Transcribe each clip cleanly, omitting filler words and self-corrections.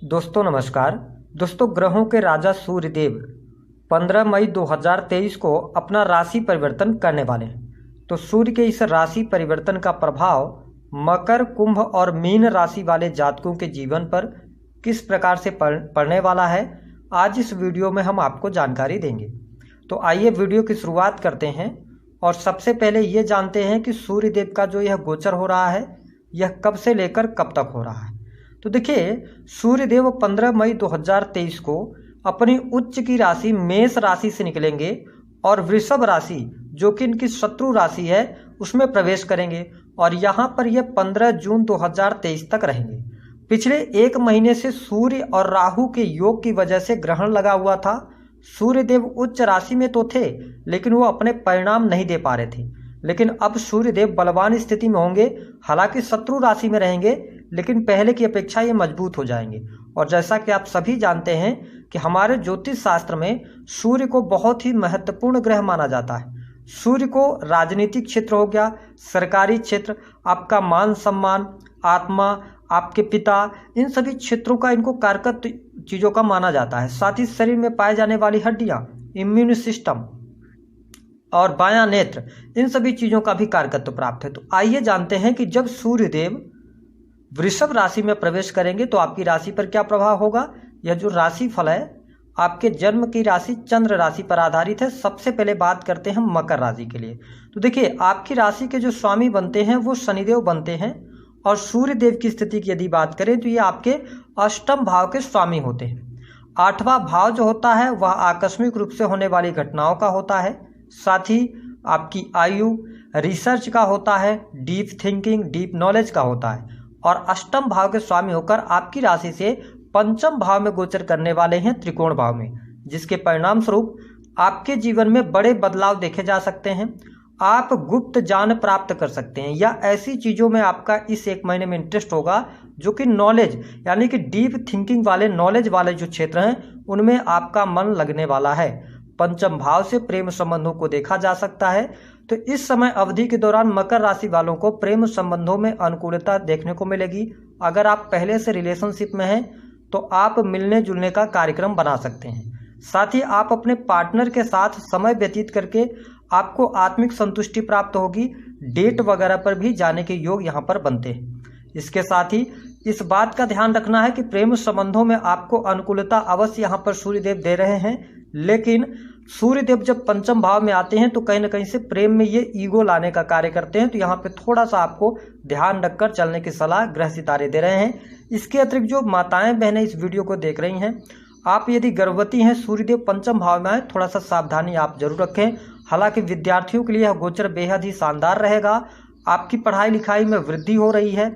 दोस्तों नमस्कार। दोस्तों, ग्रहों के राजा सूर्यदेव 15 मई 2023 को अपना राशि परिवर्तन करने वाले हैं। तो सूर्य के इस राशि परिवर्तन का प्रभाव मकर, कुंभ और मीन राशि वाले जातकों के जीवन पर किस प्रकार से पड़ने वाला है, आज इस वीडियो में हम आपको जानकारी देंगे। तो आइए वीडियो की शुरुआत करते हैं और सबसे पहले ये जानते हैं कि सूर्यदेव का जो यह गोचर हो रहा है यह कब से लेकर कब तक हो रहा है। तो देखिए, सूर्यदेव 15 मई 2023 को अपनी उच्च की राशि मेष राशि से निकलेंगे और वृषभ राशि, जो कि इनकी शत्रु राशि है, उसमें प्रवेश करेंगे और यहाँ पर यह 15 जून 2023 तक रहेंगे। पिछले एक महीने से सूर्य और राहु के योग की वजह से ग्रहण लगा हुआ था। सूर्यदेव उच्च राशि में तो थे, लेकिन वो अपने परिणाम नहीं दे पा रहे थे। लेकिन अब सूर्यदेव बलवान स्थिति में होंगे। हालांकि शत्रु राशि में रहेंगे, लेकिन पहले की अपेक्षा ये मजबूत हो जाएंगे। और जैसा कि आप सभी जानते हैं कि हमारे ज्योतिष शास्त्र में सूर्य को बहुत ही महत्वपूर्ण ग्रह माना जाता है। सूर्य को राजनीतिक क्षेत्र हो गया, सरकारी क्षेत्र, आपका मान सम्मान, आत्मा, आपके पिता, इन सभी क्षेत्रों का इनको कारक चीज़ों का माना जाता है। साथ ही शरीर में पाए जाने वाली हड्डियाँ, इम्यून सिस्टम और बायां नेत्र, इन सभी चीज़ों का भी कारकत्व प्राप्त है। तो आइए जानते हैं कि जब सूर्यदेव वृषभ राशि में प्रवेश करेंगे तो आपकी राशि पर क्या प्रभाव होगा। यह जो राशि फल है आपके जन्म की राशि चंद्र राशि पर आधारित है। सबसे पहले बात करते हैं मकर राशि के लिए। तो देखिए, आपकी राशि के जो स्वामी बनते हैं वो शनिदेव बनते हैं और सूर्यदेव की स्थिति की यदि बात करें तो ये आपके अष्टम भाव के स्वामी होते हैं। आठवां भाव जो होता है वह आकस्मिक रूप से होने वाली घटनाओं का होता है। साथ ही आपकी आयु, रिसर्च का होता है, डीप थिंकिंग, डीप नॉलेज का होता है। और अष्टम भाव के स्वामी होकर आपकी राशि से पंचम भाव में गोचर करने वाले हैं त्रिकोण भाव में, जिसके परिणाम स्वरूप आपके जीवन में बड़े बदलाव देखे जा सकते हैं। आप गुप्त ज्ञान प्राप्त कर सकते हैं या ऐसी चीज़ों में आपका इस एक महीने में इंटरेस्ट होगा जो कि नॉलेज यानी कि डीप थिंकिंग वाले, नॉलेज वाले जो क्षेत्र हैं उनमें आपका मन लगने वाला है। पंचम भाव से प्रेम संबंधों को देखा जा सकता है। तो इस समय अवधि के दौरान मकर राशि वालों को प्रेम संबंधों में अनुकूलता देखने को मिलेगी। अगर आप पहले से रिलेशनशिप में हैं तो आप मिलने जुलने का कार्यक्रम बना सकते हैं। साथ ही आप अपने पार्टनर के साथ समय व्यतीत करके आपको आत्मिक संतुष्टि प्राप्त होगी। डेट वगैरह पर भी जाने के योग यहाँ पर बनते हैं। इसके साथ ही इस बात का ध्यान रखना है कि प्रेम संबंधों में आपको अनुकूलता अवश्य यहाँ पर सूर्यदेव दे रहे हैं, लेकिन सूर्यदेव जब पंचम भाव में आते हैं तो कहीं ना कहीं से प्रेम में ये ईगो लाने का कार्य करते हैं। तो यहाँ पे थोड़ा सा आपको ध्यान रखकर चलने की सलाह ग्रह सितारे दे रहे हैं। इसके अतिरिक्त जो माताएं बहनें इस वीडियो को देख रही हैं, आप यदि गर्भवती हैं, सूर्यदेव पंचम भाव में आए, थोड़ा सा सावधानी आप जरूर रखें। हालांकि विद्यार्थियों के लिए यह गोचर बेहद ही शानदार रहेगा। आपकी पढ़ाई लिखाई में वृद्धि हो रही है,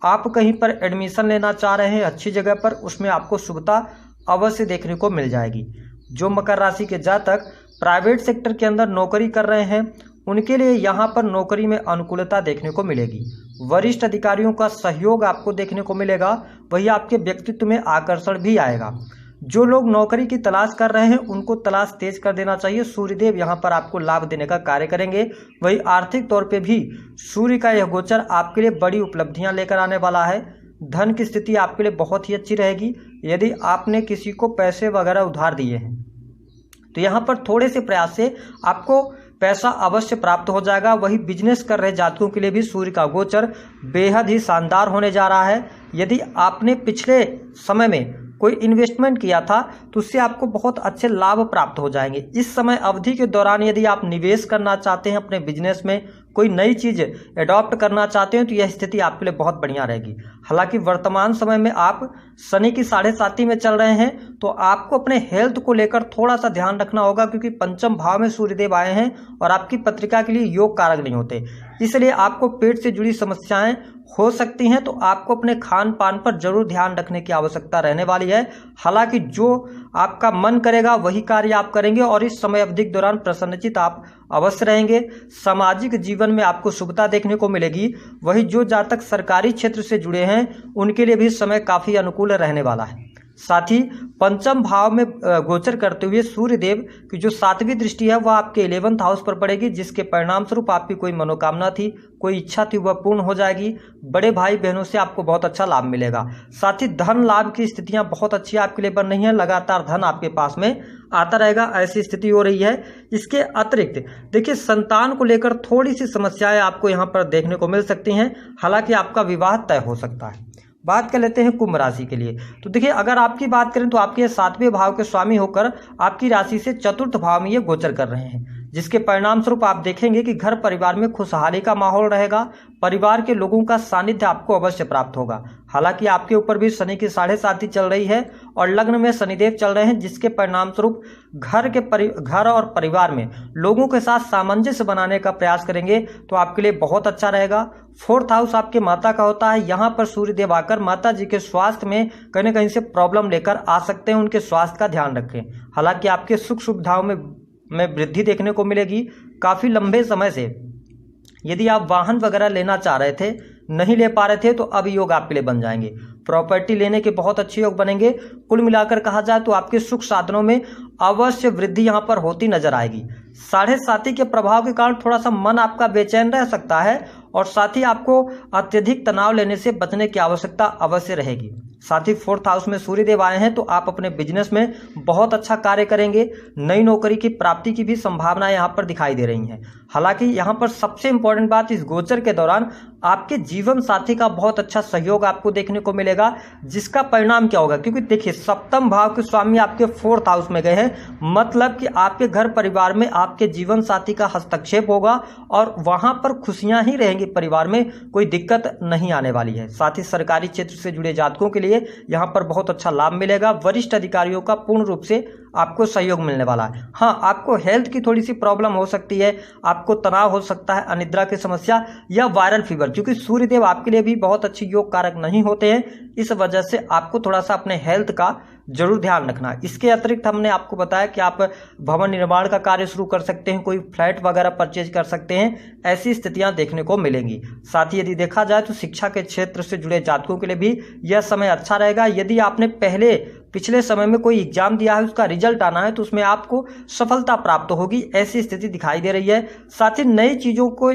आप कहीं पर एडमिशन लेना चाह रहे हैं अच्छी जगह पर, उसमें आपको शुभता अवश्य देखने को मिल जाएगी। जो मकर राशि के जातक प्राइवेट सेक्टर के अंदर नौकरी कर रहे हैं उनके लिए यहाँ पर नौकरी में अनुकूलता देखने को मिलेगी। वरिष्ठ अधिकारियों का सहयोग आपको देखने को मिलेगा, वही आपके व्यक्तित्व में आकर्षण भी आएगा। जो लोग नौकरी की तलाश कर रहे हैं उनको तलाश तेज कर देना चाहिए। सूर्यदेव यहाँ पर आपको लाभ देने का कार्य करेंगे। वही आर्थिक तौर पे भी सूर्य का यह गोचर आपके लिए बड़ी उपलब्धियां लेकर आने वाला है। धन की स्थिति आपके लिए बहुत ही अच्छी रहेगी। यदि आपने किसी को पैसे वगैरह उधार दिए हैं तो यहाँ पर थोड़े से प्रयास से आपको पैसा अवश्य प्राप्त हो जाएगा। वही बिजनेस कर रहे जातकों के लिए भी सूर्य का गोचर बेहद ही शानदार होने जा रहा है। यदि आपने पिछले समय में कोई इन्वेस्टमेंट किया था तो उससे आपको बहुत अच्छे लाभ प्राप्त हो जाएंगे। इस समय अवधि के दौरान यदि आप निवेश करना चाहते हैं अपने बिजनेस में, कोई नई चीज़ एडॉप्ट करना चाहते हैं तो यह स्थिति आपके लिए बहुत बढ़िया रहेगी। हालांकि वर्तमान समय में आप शनि की 7.5 में चल रहे हैं तो आपको अपने हेल्थ को लेकर थोड़ा सा ध्यान रखना होगा, क्योंकि पंचम भाव में सूर्यदेव आए हैं और आपकी पत्रिका के लिए योग कारक नहीं होते, इसलिए आपको पेट से जुड़ी समस्याएं हो सकती हैं। तो आपको अपने खान पान पर जरूर ध्यान रखने की आवश्यकता रहने वाली है। हालांकि जो आपका मन करेगा वही कार्य आप करेंगे और इस समय अवधि के दौरान प्रसन्नचित आप अवश्य रहेंगे। सामाजिक जीवन में आपको शुभता देखने को मिलेगी। वही जो जातक सरकारी क्षेत्र से जुड़े हैं उनके लिए भी समय काफ़ी अनुकूल रहने वाला है। साथ ही पंचम भाव में गोचर करते हुए सूर्यदेव की जो 7वीं दृष्टि है वह आपके 11th हाउस पर पड़ेगी, जिसके परिणाम स्वरूप आपकी कोई मनोकामना थी, कोई इच्छा थी, वह पूर्ण हो जाएगी। बड़े भाई बहनों से आपको बहुत अच्छा लाभ मिलेगा। साथ ही धन लाभ की स्थितियां बहुत अच्छी आपके लिए बन रही हैं, लगातार धन आपके पास में आता रहेगा, ऐसी स्थिति हो रही है। इसके अतिरिक्त देखिए संतान को लेकर थोड़ी सी समस्याएं आपको यहाँ पर देखने को मिल सकती हैं, हालांकि आपका विवाह तय हो सकता है। बात कर लेते हैं कुंभ राशि के लिए। तो देखिए अगर आपकी बात करें तो आपके 7वें भाव के स्वामी होकर आपकी राशि से 4th भाव में ये गोचर कर रहे हैं, जिसके परिणाम स्वरूप आप देखेंगे कि घर परिवार में खुशहाली का माहौल रहेगा, परिवार के लोगों का सानिध्य आपको अवश्य प्राप्त होगा। हालांकि आपके ऊपर भी शनि की 7.5 चल रही है और लग्न में शनिदेव चल रहे हैं, जिसके परिणाम स्वरूप घर और परिवार में लोगों के साथ सामंजस्य बनाने का प्रयास करेंगे तो आपके लिए बहुत अच्छा रहेगा। 4th हाउस आपके माता का होता है, यहाँ पर सूर्यदेव आकर माता जी के स्वास्थ्य में कहीं ना कहीं से प्रॉब्लम लेकर आ सकते हैं, उनके स्वास्थ्य का ध्यान रखें। हालांकि आपके सुख सुविधाओं में वृद्धि देखने को मिलेगी। काफ़ी लंबे समय से यदि आप वाहन वगैरह लेना चाह रहे थे, नहीं ले पा रहे थे, तो अब योग आपके लिए बन जाएंगे। प्रॉपर्टी लेने के बहुत अच्छे योग बनेंगे। कुल मिलाकर कहा जाए तो आपके सुख साधनों में अवश्य वृद्धि यहाँ पर होती नजर आएगी। 7.5 के प्रभाव के कारण थोड़ा सा मन आपका बेचैन रह सकता है और साथ ही आपको अत्यधिक तनाव लेने से बचने की आवश्यकता अवश्य रहेगी। साथ ही 4th हाउस में सूर्यदेव आए हैं तो आप अपने बिजनेस में बहुत अच्छा कार्य करेंगे। नई नौकरी की प्राप्ति की भी संभावना यहाँ पर दिखाई दे रही हैं। हालांकि यहाँ पर सबसे इंपॉर्टेंट बात, इस गोचर के दौरान आपके जीवन साथी का बहुत अच्छा सहयोग आपको देखने को मिलेगा, जिसका परिणाम क्या होगा, क्योंकि देखिए 7th भाव के स्वामी आपके 4th हाउस में गए हैं, मतलब कि आपके घर परिवार में आपके जीवन साथी का हस्तक्षेप होगा और वहां पर खुशियां ही रहेंगी, परिवार में कोई दिक्कत नहीं आने वाली है। साथ ही सरकारी क्षेत्र से जुड़े जातकों के लिए यहाँ पर बहुत अच्छा लाभ मिलेगा। वरिष्ठ अधिकारियों का पूर्ण रूप से आपको सहयोग मिलने वाला है। हाँ, आपको हेल्थ की थोड़ी सी प्रॉब्लम हो सकती है, आपको तनाव हो सकता है, अनिद्रा की समस्या या वायरल फीवर, क्योंकि सूर्यदेव आपके लिए भी बहुत अच्छी योग कारक नहीं होते हैं। इस वजह से आपको थोड़ा सा अपने हेल्थ का जरूर ध्यान रखना है। इसके अतिरिक्त हमने आपको बताया कि आप भवन निर्माण का कार्य शुरू कर सकते हैं, कोई फ्लैट वगैरह परचेज कर सकते हैं, ऐसी स्थितियां देखने को मिलेंगी। साथ ही यदि देखा जाए तो शिक्षा के क्षेत्र से जुड़े जातकों के लिए भी यह समय अच्छा रहेगा। यदि आपने पिछले समय में कोई एग्जाम दिया है, उसका रिजल्ट आना है, तो उसमें आपको सफलता प्राप्त होगी, ऐसी स्थिति दिखाई दे रही है। साथ ही नई चीज़ों को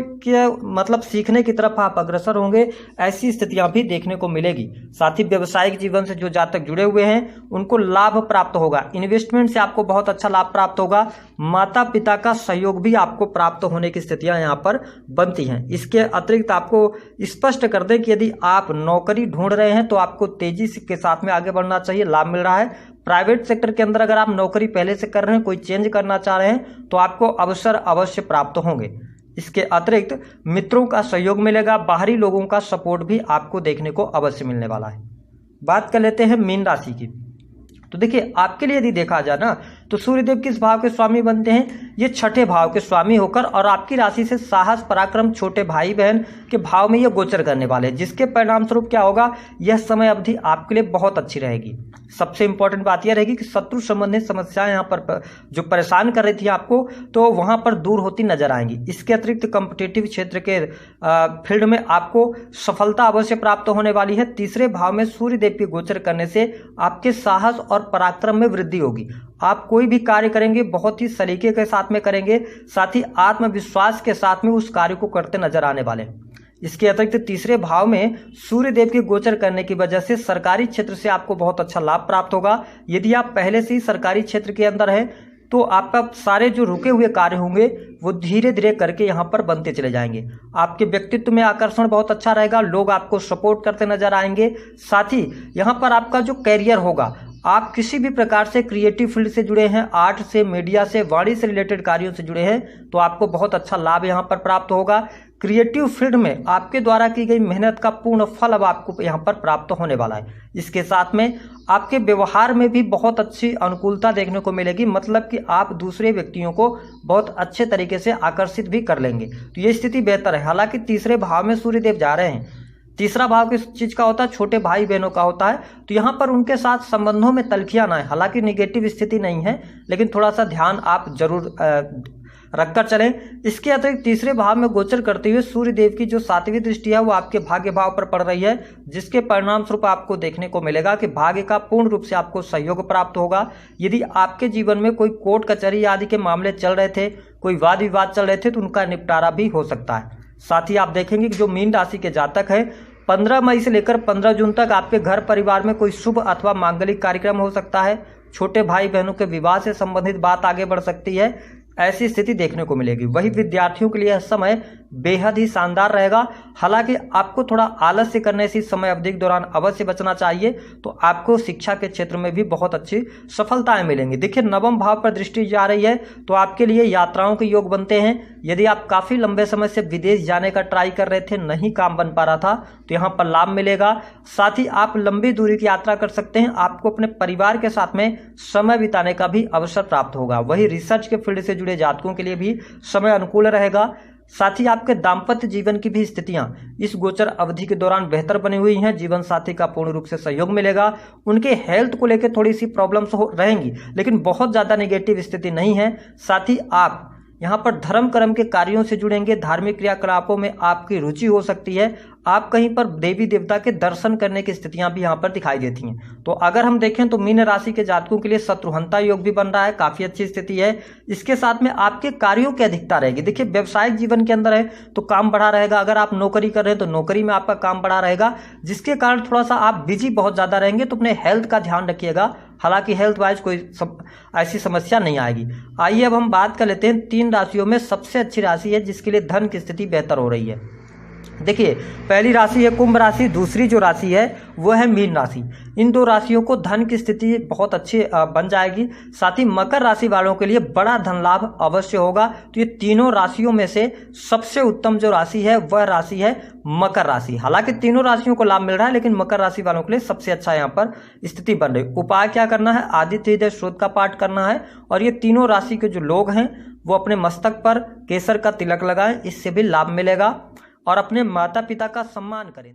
मतलब सीखने की तरफ आप अग्रसर होंगे, ऐसी स्थितियां भी देखने को मिलेगी। साथ ही व्यवसायिक जीवन से जो जातक जुड़े हुए हैं उनको लाभ प्राप्त होगा। इन्वेस्टमेंट से आपको बहुत अच्छा लाभ प्राप्त होगा। माता पिता का सहयोग भी आपको प्राप्त होने की स्थितियां यहाँ पर बनती हैं। इसके अतिरिक्त आपको स्पष्ट कर दें कि यदि आप नौकरी ढूंढ रहे हैं तो आपको तेजी के साथ में आगे बढ़ना चाहिए, लाभ मिल रहा है। प्राइवेट सेक्टर के अंदर अगर आप नौकरी पहले से कर रहे हैं, कोई चेंज करना चाह रहे हैं, तो आपको अवसर अवश्य प्राप्त होंगे। इसके अतिरिक्त मित्रों का सहयोग मिलेगा, बाहरी लोगों का सपोर्ट भी आपको देखने को अवश्य मिलने वाला है। बात कर लेते हैं मीन राशि की। तो देखिए आपके लिए यदि देखा जाए ना, तो सूर्यदेव किस भाव के स्वामी बनते हैं, ये 6ठे भाव के स्वामी होकर और आपकी राशि से साहस पराक्रम छोटे भाई बहन के भाव में ये गोचर करने वाले हैं, जिसके परिणाम स्वरूप क्या होगा, यह समय अवधि आपके लिए बहुत अच्छी रहेगी। सबसे इंपॉर्टेंट बात यह रहेगी कि शत्रु संबंधित समस्याएं यहाँ पर जो परेशान कर रही थी आपको, तो वहां पर दूर होती नजर आएंगी। इसके अतिरिक्त कॉम्पिटिटिव क्षेत्र के फील्ड में आपको सफलता अवश्य प्राप्त होने वाली है। 3रे भाव में सूर्यदेव के गोचर करने से आपके साहस और पराक्रम में वृद्धि होगी। आप कोई भी कार्य करेंगे बहुत ही सलीके के साथ में करेंगे, साथ ही आत्मविश्वास के साथ में उस कार्य को करते नजर आने वाले हैं। इसके अतिरिक्त 3रे भाव में सूर्यदेव के गोचर करने की वजह से सरकारी क्षेत्र से आपको बहुत अच्छा लाभ प्राप्त होगा। यदि आप पहले से ही सरकारी क्षेत्र के अंदर हैं तो आपका सारे जो रुके हुए कार्य होंगे वो धीरे धीरे करके यहाँ पर बनते चले जाएंगे। आपके व्यक्तित्व में आकर्षण बहुत अच्छा रहेगा, लोग आपको सपोर्ट करते नजर आएंगे। साथ ही यहाँ पर आपका जो कैरियर होगा, आप किसी भी प्रकार से क्रिएटिव फील्ड से जुड़े हैं, आर्ट से, मीडिया से, वाणी से रिलेटेड कार्यों से जुड़े हैं, तो आपको बहुत अच्छा लाभ यहाँ पर प्राप्त होगा। क्रिएटिव फील्ड में आपके द्वारा की गई मेहनत का पूर्ण फल अब आपको यहाँ पर प्राप्त होने वाला है। इसके साथ में आपके व्यवहार में भी बहुत अच्छी अनुकूलता देखने को मिलेगी, मतलब कि आप दूसरे व्यक्तियों को बहुत अच्छे तरीके से आकर्षित भी कर लेंगे, तो ये स्थिति बेहतर है। हालांकि 3रे भाव में सूर्यदेव जा रहे हैं, 3रा भाव किस चीज का होता है, छोटे भाई बहनों का होता है, तो यहाँ पर उनके साथ संबंधों में तलखियां ना है। हालांकि निगेटिव स्थिति नहीं है, लेकिन थोड़ा सा ध्यान आप जरूर रखकर चलें। इसके अतिरिक्त तीसरे भाव में गोचर करते हुए सूर्य देव की जो 7वीं दृष्टि है वो आपके भाग्य भाव पर पड़ रही है, जिसके परिणाम स्वरूप आपको देखने को मिलेगा कि भाग्य का पूर्ण रूप से आपको सहयोग प्राप्त होगा। यदि आपके जीवन में कोई कोर्ट कचहरी आदि के मामले चल रहे थे, कोई वाद विवाद चल रहे थे, तो उनका निपटारा भी हो सकता है। साथ ही आप देखेंगे कि जो मीन राशि के जातक है 15 मई से लेकर 15 जून तक आपके घर परिवार में कोई शुभ अथवा मांगलिक कार्यक्रम हो सकता है। छोटे भाई बहनों के विवाह से संबंधित बात आगे बढ़ सकती है, ऐसी स्थिति देखने को मिलेगी। वही विद्यार्थियों के लिए यह समय बेहद ही शानदार रहेगा। हालांकि आपको थोड़ा आलस्य करने से समय अवधि के दौरान अवश्य बचना चाहिए, तो आपको शिक्षा के क्षेत्र में भी बहुत अच्छी सफलताएं मिलेंगी। देखिए, नवम भाव पर दृष्टि जा रही है तो आपके लिए यात्राओं के योग बनते हैं। यदि आप काफ़ी लंबे समय से विदेश जाने का ट्राई कर रहे थे, नहीं काम बन पा रहा था, तो यहाँ पर लाभ मिलेगा। साथ ही आप लंबी दूरी की यात्रा कर सकते हैं। आपको अपने परिवार के साथ में समय बिताने का भी अवसर प्राप्त होगा। वही रिसर्च के फील्ड से जुड़े जातकों के लिए भी समय अनुकूल रहेगा। साथ ही आपके दाम्पत्य जीवन की भी स्थितियां इस गोचर अवधि के दौरान बेहतर बनी हुई हैं। जीवन साथी का पूर्ण रूप से सहयोग मिलेगा। उनके हेल्थ को लेकर थोड़ी सी प्रॉब्लम्स रहेंगी, लेकिन बहुत ज़्यादा नेगेटिव स्थिति नहीं है। साथ ही आप यहाँ पर धर्म कर्म के कार्यों से जुड़ेंगे। धार्मिक क्रियाकलापों में आपकी रुचि हो सकती है। आप कहीं पर देवी देवता के दर्शन करने की स्थितियां भी यहाँ पर दिखाई देती हैं। तो अगर हम देखें तो मीन राशि के जातकों के लिए शत्रुहंता योग भी बन रहा है, काफ़ी अच्छी स्थिति है। इसके साथ में आपके कार्यों की अधिकता रहेगी। देखिए, व्यवसायिक जीवन के अंदर है तो काम बढ़ा रहेगा। अगर आप नौकरी कर रहे हैं तो नौकरी में आपका काम बढ़ा रहेगा, जिसके कारण थोड़ा सा आप बिजी बहुत ज़्यादा रहेंगे। तो अपने हेल्थ का ध्यान रखिएगा। हालांकि हेल्थ वाइज कोई ऐसी समस्या नहीं आएगी। आइए अब हम बात कर लेते हैं 3 राशियों में सबसे अच्छी राशि है जिसके लिए धन की स्थिति बेहतर हो रही है। देखिए, पहली राशि है कुंभ राशि, दूसरी जो राशि है वो है मीन राशि। इन 2 राशियों को धन की स्थिति बहुत अच्छी बन जाएगी। साथ ही मकर राशि वालों के लिए बड़ा धन लाभ अवश्य होगा। तो ये तीनों राशियों में से सबसे उत्तम जो राशि है वह राशि है मकर राशि। हालांकि तीनों राशियों को लाभ मिल रहा है, लेकिन मकर राशि वालों के लिए सबसे अच्छा यहाँ पर स्थिति बन रही है। उपाय क्या करना है? आदित्य हृदय स्तोत्र का पाठ करना है। और ये तीनों राशि के जो लोग हैं वो अपने मस्तक पर केसर का तिलक लगाएं, इससे भी लाभ मिलेगा। और अपने माता पिता का सम्मान करें।